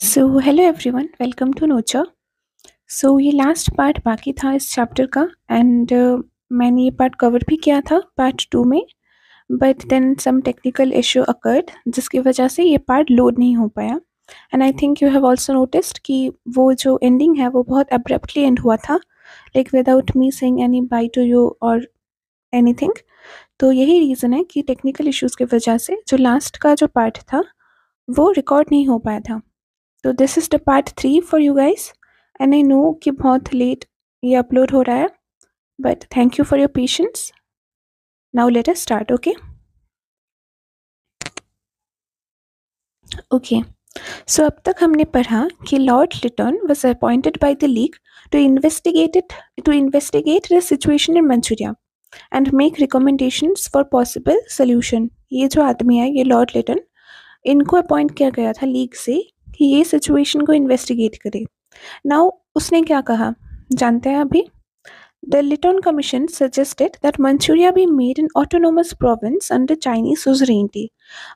So hello everyone, welcome to नोचा। So ये last part बाकी था इस चैप्टर का एंड मैंने ये पार्ट कवर भी किया था पार्ट 2 में, but then some technical issue occurred जिसकी वजह से ये पार्ट लोड नहीं हो पाया। And I think you have also noticed कि वो जो एंडिंग है वो बहुत अब्रप्टली एंड हुआ था, like without me saying any by two you और एनीथिंग। तो यही रीज़न है कि टेक्निकल इश्यूज़ की वजह से जो लास्ट का जो पार्ट था वो रिकॉर्ड नहीं हो पाया था। तो this is the part 3 for you guys and I know कि बहुत लेट ये अपलोड हो रहा है, but thank you for your patience. Now let us start. Okay so अब तक हमने पढ़ा कि Lord Lytton was appointed by the league to investigate the situation in Manchuria and make recommendations for possible solution. ये जो आदमी है, ये लॉर्ड लिटन, इनको अपॉइंट किया गया था लीग से कि ये सिचुएशन को इन्वेस्टिगेट करे। नाउ उसने क्या कहा जानते हैं अभी? The Lytton Commission suggested that Manchuria be made an autonomous province under Chinese suzerainty.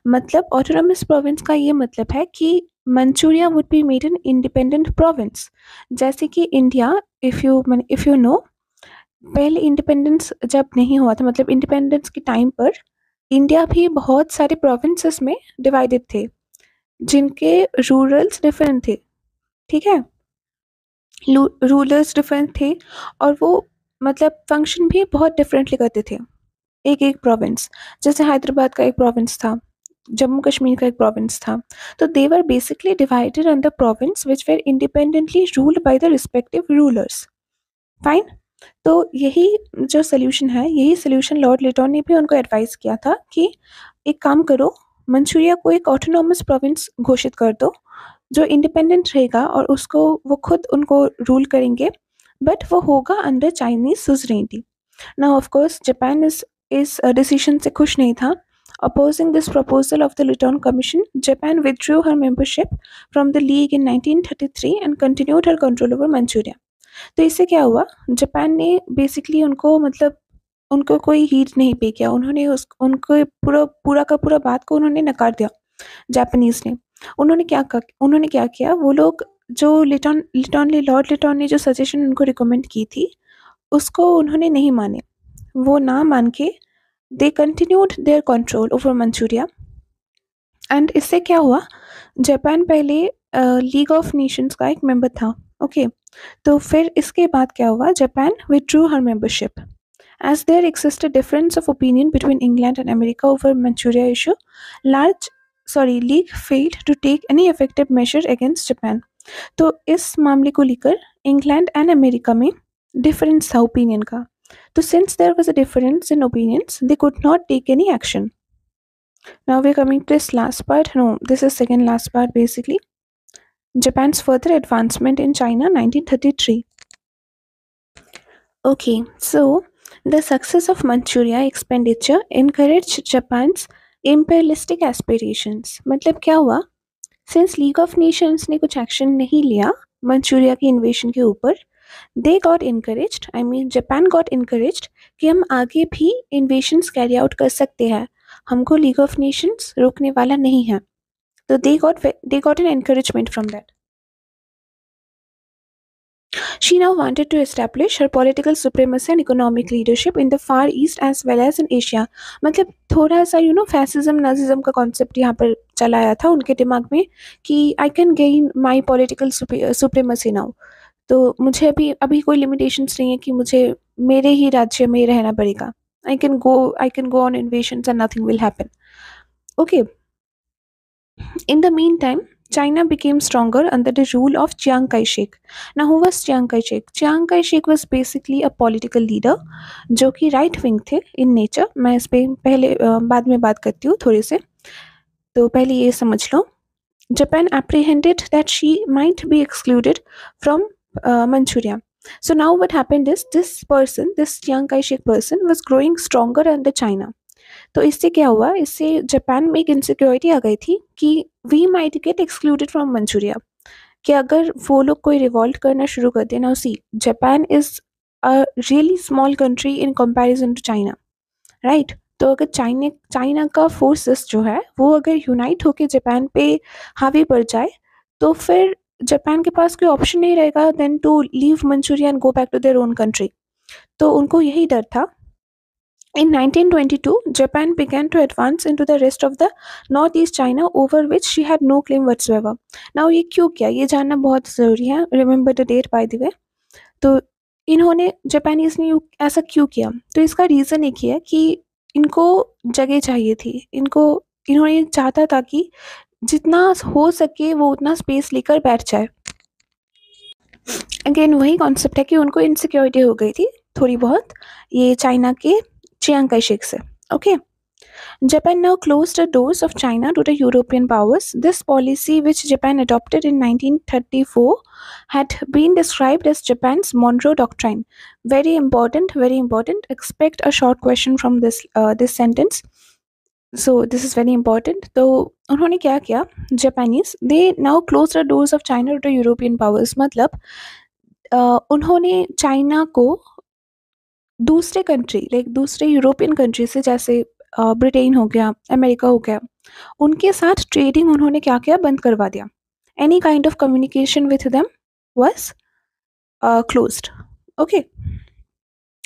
मतलब autonomous province का ये मतलब है कि Manchuria would be made an independent province। जैसे कि इंडिया, if you know, पहले इंडिपेंडेंस जब नहीं हुआ था, मतलब इंडिपेंडेंस के टाइम पर इंडिया भी बहुत सारे प्रोविंसेस में डिवाइडेड थे जिनके रूरल्स डिफरेंट थे। ठीक है, रूलर्स डिफरेंट थे और वो मतलब फंक्शन भी बहुत डिफरेंटली करते थे। एक एक प्रोविंस, जैसे हैदराबाद का एक प्रोविंस था, जम्मू कश्मीर का एक प्रोविंस था। तो they were basically divided under province which were independently ruled by the respective rulers. Fine. तो यही जो सोल्यूशन है, यही सोल्यूशन लॉर्ड लिटन ने भी उनको एडवाइस किया था कि एक काम करो, मंचूरिया को एक ऑटोनॉमस प्रोविंस घोषित कर दो जो इंडिपेंडेंट रहेगा और उसको वो खुद उनको रूल करेंगे, बट वो होगा under Chinese suzerainty. Now of course Japan इस डिसीजन से खुश नहीं था। Opposing this proposal of the Luton Commission, Japan withdrew her membership from the league in 1933 and continued her control over Manchuria. तो इससे क्या हुआ, जापान ने बेसिकली उनको मतलब उनको कोई हीड नहीं पे किया, उन्होंने उनको पूरा का पूरा बात को उन्होंने नकार दिया जापानीज ने। उन्होंने क्या किया, वो लोग जो लॉर्ड लिटन ने जो सजेशन उनको रिकमेंड की थी उसको उन्होंने नहीं माने। वो ना मान के they continued their control over Manchuria. And इससे क्या हुआ, जापान पहले लीग ऑफ नेशंस का एक मेंबर था। ओके तो फिर इसके बाद क्या हुआ, Japan withdrew her membership as there exists a difference of opinion between England and America over Manchuria issue. League failed to take any effective measure against Japan. तो इस मामले को लेकर इंग्लैंड एंड अमेरिका में डिफरेंस था opinion का। तो since there was a difference in opinions, they could not take any action. Now we're coming to this last part. No, this is second last part basically. Japan's further advancement in China 1933. Okay, so the success of Manchuria expenditure encouraged Japan's imperialistic aspirations. मतलब क्या हुआ, since league of Nations ने कुछ action नहीं लिया Manchuria की इन्वेशन के ऊपर, they got encouraged, I mean Japan got encouraged कि हम आगे भी इन्वेशंस कैरी आउट कर सकते हैं, हमको लीग ऑफ नेशंस रोकने वाला नहीं है। तो they got an encouragement from that. She now wanted to establish her political supremacy and economic leadership in the Far East as well as in Asia. मतलब थोड़ा सा फैसिज्म नाजिज्म का concept यहाँ पर चलाया था उनके दिमाग में कि I can gain my political supremacy now. तो मुझे अभी कोई लिमिटेशंस नहीं है कि मुझे मेरे ही राज्य में रहना पड़ेगा। I can go on invasions and nothing will happen. Okay, in the meantime, China became stronger under the rule of Chiang Kai-shek. Now, who was Chiang Kai-shek? Chiang Kai-shek was basically a political leader जो कि right wing थे in nature. मैं इस पे पहले बाद में बात करती हूँ थोड़े से, तो पहले ये समझ लो। Japan apprehended that she might be excluded from Manchuria. So now what happened is this Chiang Kai-shek person was growing stronger under China. तो इससे क्या हुआ, इससे जापान में एक इनसिक्योरिटी आ गई थी कि we might get excluded from Manchuria, कि अगर वो लोग कोई रिवॉल्ट करना शुरू कर देना। See Japan is a really small country in comparison to China, right? तो अगर चाइना का फोर्सेस जो है वो अगर यूनाइट होकर जापान पे हावी पड़ जाए तो फिर जापान के पास कोई ऑप्शन नहीं रहेगा then to leave Manchuria and go back to their own country. तो उनको यही डर था। In 1922, Japan began to advance into the rest of the northeast China, over which she had no claim whatsoever. Now ये क्यों किया, ये जानना बहुत ज़रूरी है। Remember the date by the way. तो इन्होंने जापानीज ने ऐसा क्यों किया, तो इसका रीज़न एक ही है कि इनको जगह चाहिए थी। इन्होंने चाहता था कि जितना हो सके वो उतना स्पेस लेकर बैठ जाए। अगेन वही कॉन्सेप्ट है कि उनको इनसिक्योरिटी हो गई थी थोड़ी बहुत ये चाइना के चियांग काई शेक से। Okay, Japan now closed the doors of China to the European powers. This policy, which Japan adopted in 1934, had been described as Japan's Monroe Doctrine. Very important, very important. Expect a short question from this sentence. So this is very important. तो उन्होंने क्या किया, Japanese they now closed the doors of China to the European powers. मतलब उन्होंने China को दूसरे country like दूसरे European country से, जैसे ब्रिटेन हो गया, अमेरिका हो गया, उनके साथ ट्रेडिंग उन्होंने क्या किया, बंद करवा दिया। Any kind of communication with them was closed. Okay,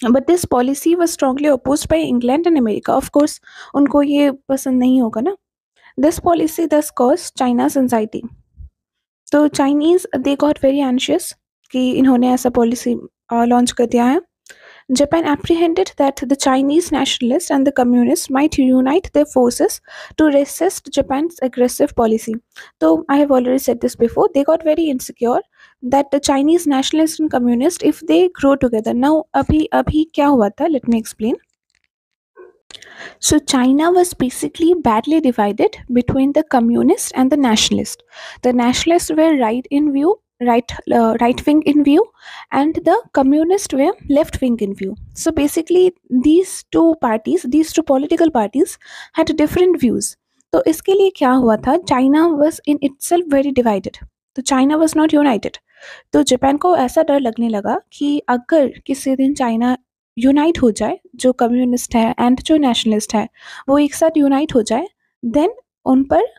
but this policy was strongly opposed by England and America. Of course उनको ये पसंद नहीं होगा ना। दिस पॉलिसी दस कॉज चाइनाज एंजाइटी। तो Chinese they got very anxious कि इन्होंने ऐसा पॉलिसी लॉन्च कर दिया है। Japan apprehended that the Chinese nationalists and the communists might unite their forces to resist Japan's aggressive policy. So I have already said this before. They got very insecure that the Chinese nationalists and communists, if they grow together. Now, abhi kya hua tha? Let me explain. So China was basically badly divided between the communists and the nationalists. The nationalists were right wing in view, and the communists were left wing in view. So basically these two political parties had different views. तो इसके लिए क्या हुआ था, China was in itself very divided. तो China was not united. तो Japan को ऐसा डर लगने लगा कि अगर किसी दिन चाइना यूनाइट हो जाए, जो कम्युनिस्ट है एंड जो नेशनलिस्ट है वो एक साथ यूनाइट हो जाए, देन उन पर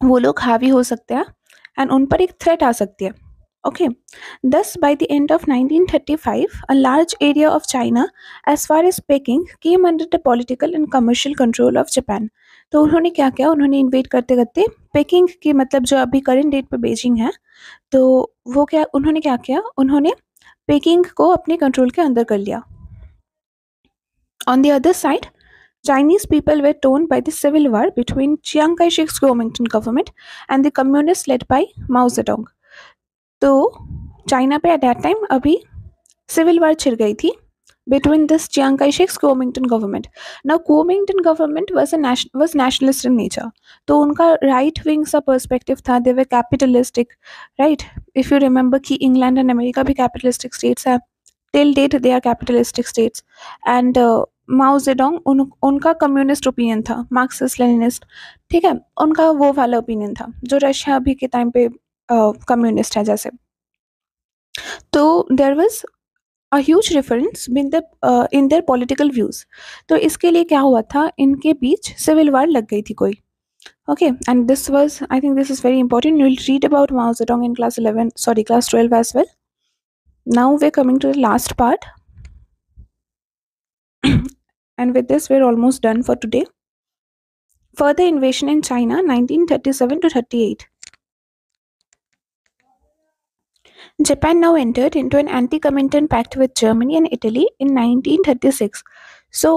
वो लोग हावी हो सकते हैं एंड उन पर एक थ्रेट आ सकती है। Okay, thus by the end of 1935 a large area of China as far as Peking came under the political and commercial control of Japan. तो उन्होंने क्या किया, उन्होंने इन्वेट करते करते पेकिंग के, मतलब जो अभी करंट डेट पे बीजिंग है, तो वो उन्होंने क्या किया, उन्होंने पेकिंग को अपने कंट्रोल के अंदर कर लिया। On the other side, Chinese people were torn by the civil war between Chiang Kai-shek's Kuomintang government and the communists led by Mao Zedong. तो चाइना पे एट दैट टाइम अभी सिविल वार छिड़ गई थी between this Chiang Kai-shek's Kuomintang government. Now Kuomintang government was nationalist in nature. तो उनका right wing सा perspective था, they were capitalistic, right? If you remember कि इंग्लैंड एंड अमेरिका भी capitalistic states है, till date they are capitalistic states. And Mao Zedong उनका communist opinion था, Marxist Leninist, ठीक है, उनका वो वाला ओपिनियन था जो रशिया अभी के टाइम पे कम्युनिस्ट है जैसे। तो there was a huge difference in their political views. तो इसके लिए क्या हुआ था, इनके बीच सिविल वार लग गई थी कोई। Okay, and this was, I think this is very important. You will read about Mao Zedong in class 12 as well. Now we're coming to the last part. And with this we're almost done for today. Further invasion in China 1937 to 38. Japan now entered into an anti-Comintern pact with Germany and Italy in 1936. So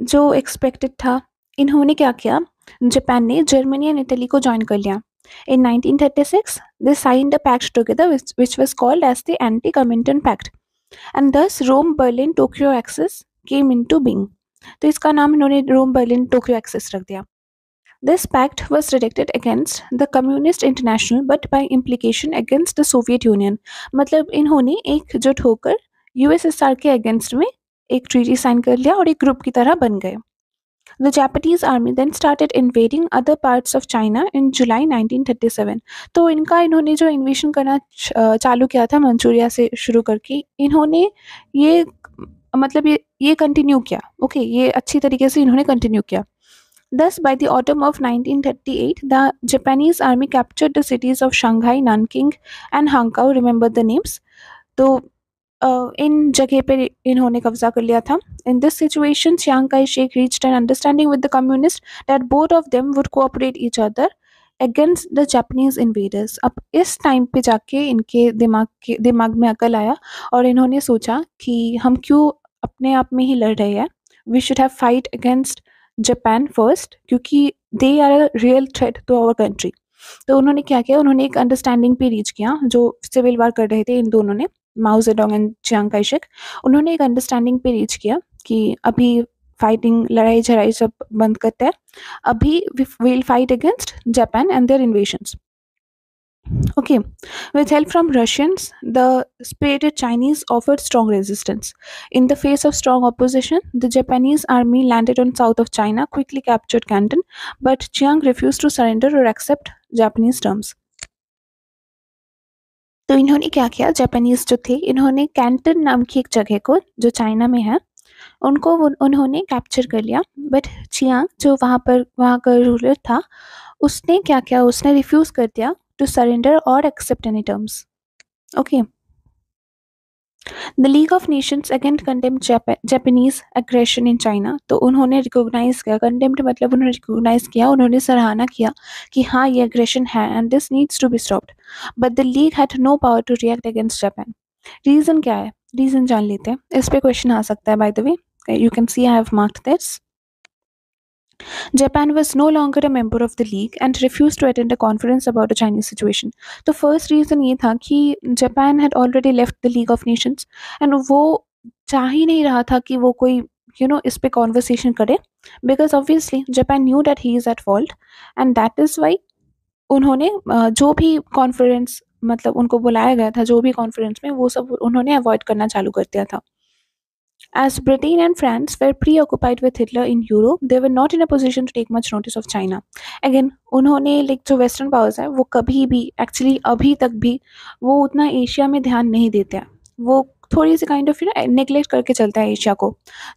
जो expected था, इन्होंने क्या किया, Japan ने Germany and Italy को join कर लिया। In 1936, they signed a pact together which was called as the Anti-Comintern Pact, and thus Rome, Berlin, Tokyo axis came into being. तो इसका नाम इन्होंने रोम, बर्लिन, टोक्यो एक्सिस रख दिया। This pact was directed against the Communist International but by implication against the Soviet Union. मतलब इन्होंने एकजुट होकर यूएसएसआर के अगेंस्ट में एक ट्रीटी साइन कर लिया और एक ग्रुप की तरह बन गए। The Japanese army then started invading other parts of China in July 1937. तो इन्होंने जो इन्वेशन करना चालू किया था मंचूरिया से शुरू करके, इन्होंने ये मतलब ये कंटिन्यू किया। ओके, ये अच्छी तरीके से इन्होंने कंटिन्यू किया। Thus, by the autumn of 1938, the Japanese army captured the cities of Shanghai, Nanking, and Hankow. Remember the names? तो इन जगह पे इन्होंने कब्जा कर लिया था. In this situation, Chiang Kai-shek reached an understanding with the communists that both of them would cooperate each other against the Japanese invaders. अब इस टाइम पे जाके इनके दिमाग में अकल आया और इन्होंने सोचा कि हम क्यों अपने आप में ही लड़ रहे हैं. We should have fight against Japan first, क्योंकि they are a real threat to our country. तो उन्होंने क्या किया, उन्होंने एक अंडरस्टैंडिंग पे रीच किया. जो सिविल वार कर रहे थे इन दोनों ने, माओ Zedong and Chiang Kai Shek, उन्होंने एक अंडरस्टैंडिंग पे रीच किया कि अभी फाइटिंग, लड़ाई झड़ाई सब बंद करते हैं, अभी will fight against Japan and their invasions. Okay, with help from Russians, the spirited Chinese offered strong resistance. In the face of strong opposition, the Japanese army landed on south of China, quickly captured Canton, but Chiang refused to surrender or accept Japanese terms. तो इन्होंने क्या किया, Japanese जो थे, इन्होंने Canton नाम की एक जगह को जो चाइना में है, उनको उन्होंने कैप्चर कर लिया. बट चियांग जो वहाँ का रूलर था, उसने क्या किया, उसने रिफ्यूज कर दिया टू सरेंडर और accept any terms. Okay. The League of Nations again condemned Japanese aggression in China. तो उन्होंने रिकॉग्नाइज किया, कंडेम्ड मतलब उन्होंने रिकॉग्नाइज किया, उन्होंने सराहना किया कि हाँ ये एग्रेशन है and this needs to be stopped. But the league had no power to react against Japan. Reason क्या है, रीजन जान लेते हैं. इस पे क्वेश्चन आ सकता है. By the way, you can see I have marked this. Japan was no longer a member of the league and refused to attend a conference about the Chinese situation. तो first reason ये था कि Japan had already left the League of Nations and वो चाह ही नहीं रहा था कि वो कोई इस पे conversation करे, because obviously Japan knew that he is at fault and that is why उन्होंने जो भी conference, मतलब उनको बुलाया गया था जो भी conference में, वो सब उन्होंने avoid करना चालू कर दिया था. As Britain and France were preoccupied with Hitler in Europe, they were not in a position to take much notice of China. Again, उन्होंने जो वेस्टर्न पावर्स है वो कभी भी, एक्चुअली अभी तक भी, वो उतना एशिया में ध्यान नहीं देते हैं. वो थोड़ी सी काइंड ऑफ नेग्लेक्ट करके चलता है एशिया को.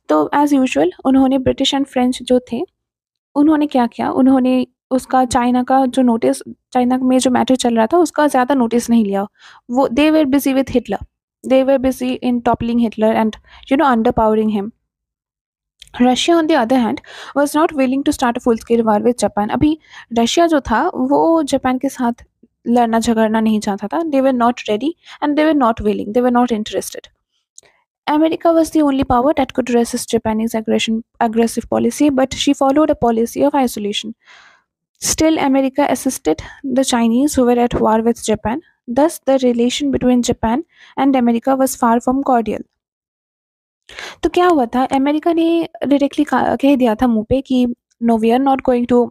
तो एज यूजुअल उन्होंने ब्रिटिश एंड फ्रेंच जो थे, उन्होंने क्या किया, उन्होंने उसका चाइना का जो नोटिस, चाइना में जो मैटर चल रहा था उसका ज़्यादा नोटिस नहीं लिया. वो they were busy with Hitler. They were busy in toppling Hitler and underpowering him. Russia, on the other hand, was not willing to start a full-scale war with Japan. अभी Russia जो था वो Japan के साथ लड़ना झगड़ना नहीं चाहता था. They were not ready and they were not willing. They were not interested. America was the only power that could resist Japanese aggressive policy, but she followed a policy of isolation. Still, America assisted the Chinese who were at war with Japan. Thus, the relation between Japan and America was far from cordial. तो क्या हुआ था, America ने directly कह दिया था मुंह पे कि no we are not going to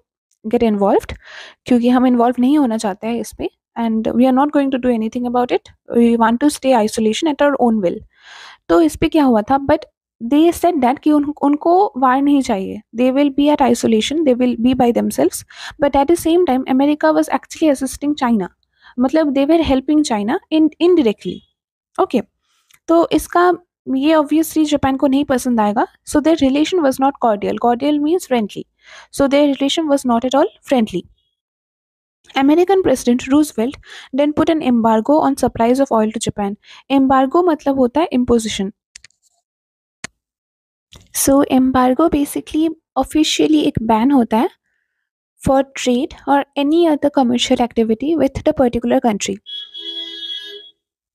get involved, क्योंकि हम इन्वॉल्व नहीं होना चाहते हैं इस पे, and we are not going to do anything about it, we want to stay isolation at our own will. तो इस पे क्या हुआ था, बट दे सेड दैट कि उनको वार नहीं चाहिए, they will be at isolation, they will be by themselves. But at the same time America was actually assisting China, मतलब they were helping China indirectly. Okay. तो इसका ये ऑब्वियसली जापान को नहीं पसंद आएगा. So their relation was not cordial. Cordial means friendly. So their relation was not at all friendly. American President Roosevelt then put an embargo on supplies of oil to Japan. Embargo मतलब होता है imposition. So embargo basically officially एक ban होता है for trade or any other commercial activity with the particular country.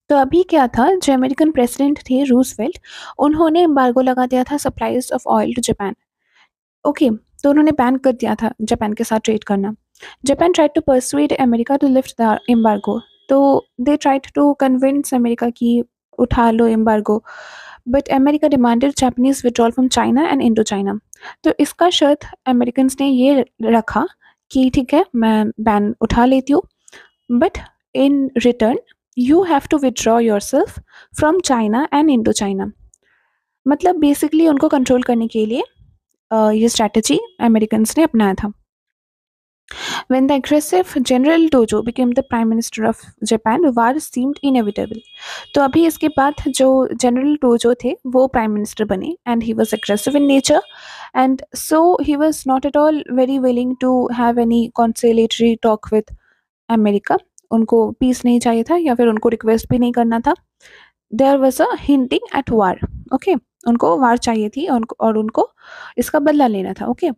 तो अभी क्या था, जो अमेरिकन प्रेसिडेंट थे रूजवेल्ट, उन्होंने एम्बार्गो लगा दिया था supplies of oil to Japan. Okay. तो उन्होंने बैन कर दिया था जापान के साथ ट्रेड करना. Japan tried to persuade America to lift the embargo. तो they tried to convince America की उठा लो embargo, but America demanded Japanese withdrawal from China and Indochina. तो इसका शर्त अमेरिकन ने ये रखा कि ठीक है मैं बैन उठा लेती हूँ, but in return you have to withdraw yourself from China and Indochina. मतलब बेसिकली उनको कंट्रोल करने के लिए ये स्ट्रैटेजी अमेरिकन्स ने अपनाया था. When the aggressive General Tojo became the Prime Minister of Japan, war seemed inevitable. तो अभी इसके बाद जो जनरल टोजो थे वो प्राइम मिनिस्टर बने and he was aggressive in nature and so he was not at all very willing to have any conciliatory talk with America. उनको peace नहीं चाहिए था या फिर उनको रिक्वेस्ट भी नहीं करना था. There was a hinting at war. Okay, उनको वार चाहिए थी और उनको इसका बदला लेना था. Okay,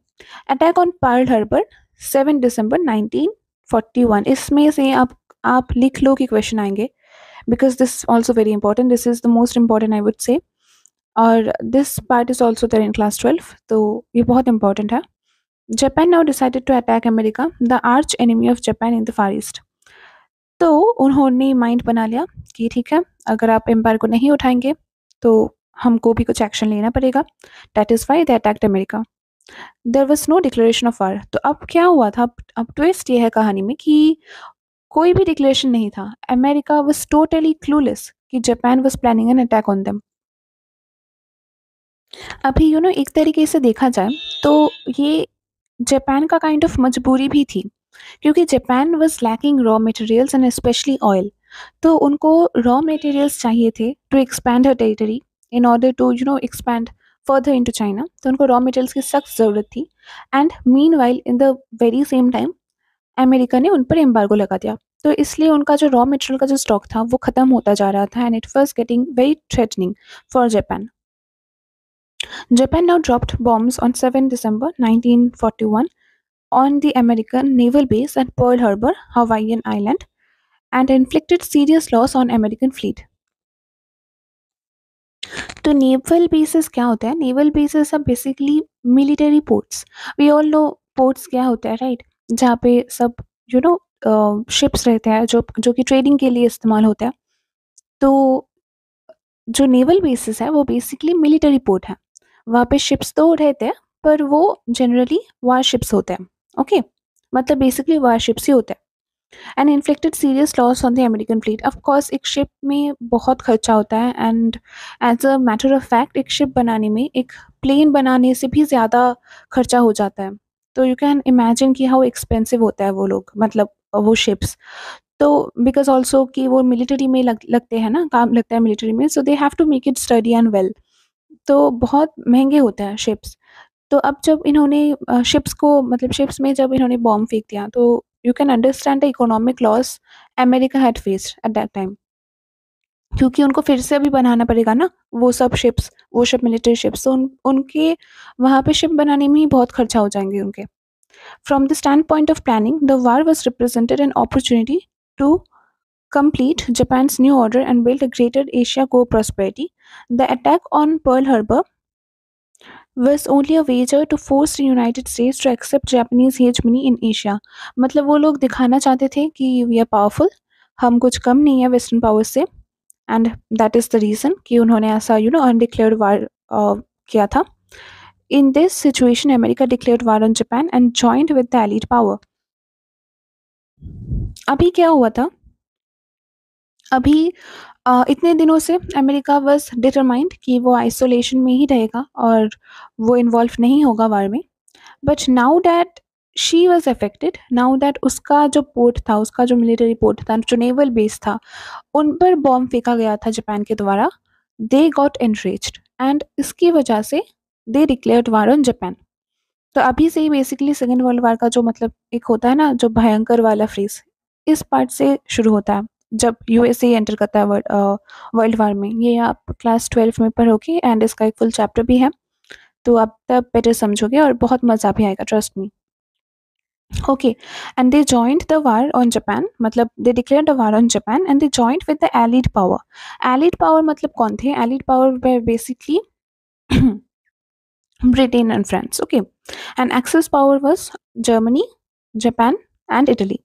attack on Pearl Harbor 7 दिसंबर 1941. इसमें से आप लिख लो कि क्वेश्चन आएंगे because this is also very important. This is the most important, I would say. और this part is also there in class 12. तो ये बहुत important है. Japan now decided to attack America, the arch enemy of Japan in the Far East. तो उन्होंने mind बना लिया कि ठीक है, अगर आप एम्पायर को नहीं उठाएंगे तो हमको भी कुछ एक्शन लेना पड़ेगा. That is why they attacked America. There was no declaration of war. तो अब क्या हुआ था, अब ट्विस्ट ये है कहानी में कि कोई भी डिक्लेरेशन नहीं था. अमेरिका वाज टोटली क्लूलेस कि Japan was planning an attack on them. अभी एक तरीके से देखा जाए तो ये जापान का काइंड ऑफ मजबूरी भी थी क्योंकि Japan was lacking raw materials and specially oil. तो उनको रॉ मटेरियल्स चाहिए थे to expand her territory in order to expand further into China. तो उनको रॉ मटेरियल्स की सख्त ज़रूरत थी and meanwhile in the very same time America ने उन पर एम्बार्गो लगा दिया. तो इसलिए उनका जो रॉ मटेरियल का जो स्टॉक था वो ख़त्म होता जा रहा था and it was getting very threatening for Japan. Japan now dropped bombs on 7 December 1941 on the American naval base at Pearl Harbor, Hawaiian Island, and inflicted serious loss on American fleet. तो naval bases क्या होता है? Naval bases are basically military ports. We all know ports क्या होता है, right? जहाँ पे सब यू नो शिप्स रहते हैं जो कि ट्रेडिंग के लिए इस्तेमाल होता है. तो जो नेवल बेसिस है वो बेसिकली मिलिटरी पोर्ट है. वहाँ पे शिप्स तो रहते हैं पर वो जनरली वार शिप्स होते हैं. ओके, मतलब बेसिकली वार शिप्स ही होते हैं. And inflicted serious loss on the American fleet. Of course एक शिप में बहुत खर्चा होता है and as a matter of fact एक शिप बनाने में एक प्लेन बनाने से भी ज़्यादा खर्चा हो जाता है. तो यू कैन इमेजिन कि हाउ एक्सपेंसिव होता है वो लोग, मतलब वो शिप्स. तो बिकॉज ऑल्सो कि वो मिलिट्री में लगते हैं ना, काम लगता है मिलिट्री में, so they have to make it study and well. तो बहुत महंगे होते हैं शिप्स. तो अब जब इन्होंने शिप्स को, मतलब शिप्स में जब इन्होंने बॉम्ब फेंक दिया तो you can understand the economic loss America had faced at that time. क्योंकि उनको फिर से अभी बनाना पड़ेगा ना वो सब शिप्स, वो सब मिलिट्री शिप्स. तो उनके वहाँ पे शिप बनाने में ही बहुत खर्चा हो जाएंगे उनके. From the standpoint of planning the war was represented an opportunity to complete Japan's new order and build a greater Asia co-prosperity. The attack on Pearl Harbor was only a wager to force the United States to accept Japanese hegemony in Asia. मतलब वो लोग दिखाना चाहते थे कि we are powerful, हम कुछ कम नहीं है वेस्टर्न पावर से. And that is the reason कि उन्होंने ऐसा अनडिक्लेयर्ड वार किया था. In this situation, America declared war on Japan and joined with the Allied power. अभी क्या हुआ था? अभी इतने दिनों से अमेरिका वाज डिटरमाइंड कि वो आइसोलेशन में ही रहेगा और वो इन्वॉल्व नहीं होगा वार में. But now that she was affected, now that उसका जो पोर्ट था, उसका जो मिलिट्री पोर्ट था, जो नेवल बेस था, उन पर बॉम्ब फेंका गया था जापान के द्वारा. दे गॉट एनरेज्ड एंड इसकी वजह से दे डिक्लेयर्ड वार ऑन जापान. तो अभी से ही बेसिकली सेकेंड वर्ल्ड वार का जो मतलब एक होता है ना, जो भयंकर वाला फ्रेज, इस पार्ट से शुरू होता है जब यूएसए एंटर करता है वर्ल्ड वार में. ये आप क्लास 12 में पढ़ोगे एंड इसका एक फुल चैप्टर भी है. तो आप तब बेटर समझोगे और बहुत मज़ा भी आएगा, trust me. Okay, and they joint the war on Japan, मतलब they declare the war on Japan and they joint with the allied power. Allied power मतलब कौन थे? Allied power basically Britain and France. Okay, and Axis power was Germany, Japan, and Italy.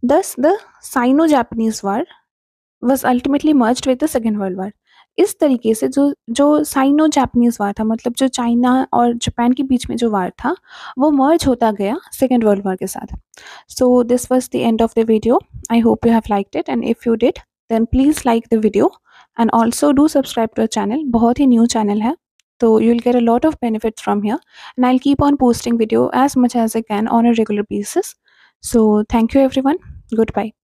Thus, the Sino-Japanese War was ultimately merged with the Second World War. इस तरीके से जो जो cyano Japanese वार था, मतलब जो चाइना और जापान के बीच में जो वार था, वो मर्ज होता गया सेकेंड वर्ल्ड वार के साथ. So this was the end of the video. I hope you have liked it and if you did then please like the video and also do subscribe to our channel. बहुत ही new channel है. So you'll get a lot of benefits from here, and I'll keep on posting video as much as I can on a regular basis. So thank you everyone. Goodbye.